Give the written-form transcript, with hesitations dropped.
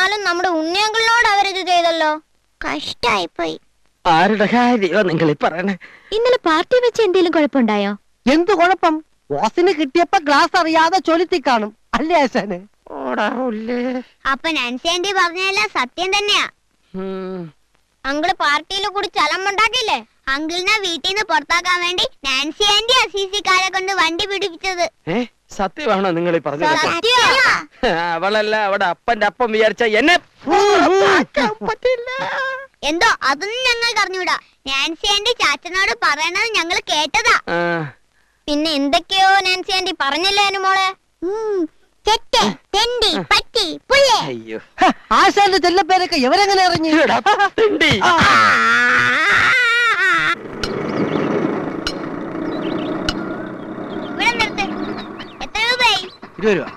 എന്നാലും നമ്മുടെ ഉണ്ണിയങ്കളിനോട് അവരിത് ചെയ്തല്ലോ. കഷ്ടായിപ്പോയി. ആരുടെ കാര്യോ നിങ്ങൾ പറയണേ? ഇന്നലെ പാർട്ടി വെച്ച് എന്തെങ്കിലും കുഴപ്പമുണ്ടായോ? എന്തു കുഴപ്പം? ബോസിന് കിട്ടിയപ്പോ ഗ്ലാസ് അറിയാതെ ചൊലുത്തി കാണും അല്ലേ ആശാന്? അപ്പൊ നാൻസി ആന്റി പറഞ്ഞതെല്ലാം സത്യം തന്നെയാ. അങ്കിള് പാർട്ടിയിൽ കൂടി ചലമുണ്ടാക്കില്ലേ? അങ്കിളിനെ വീട്ടിൽ നിന്ന് പുറത്താക്കാൻ വേണ്ടി നാൻസി ആന്റി അസീസിക്കാരെ കൊണ്ട് വണ്ടി പിടിപ്പിച്ചത്. സത്യമാണോ നിങ്ങൾ പറഞ്ഞത്? അവളല്ല അവിടെ അപ്പന്റെ അപ്പം വിചാരിച്ച എന്നെ പറ്റില്ല. എന്തോ അതൊന്നും ഞങ്ങൾക്ക് അറിഞ്ഞൂടാ. നാൻസി ആന്റി ചാച്ചനോട് പറയണത് ഞങ്ങൾ കേട്ടതാ. പിന്നെ എന്തൊക്കെയോ നാൻസി ആന്റി പറഞ്ഞില്ലേ അനുമോളെ? ആശാന്റെ ചെല്ലപ്പേരൊക്കെ ഇവരെങ്ങനെ അറിഞ്ഞു? ഇവിടെ നിർത്ത്. എത്ര രൂപയായി? 20 രൂപ.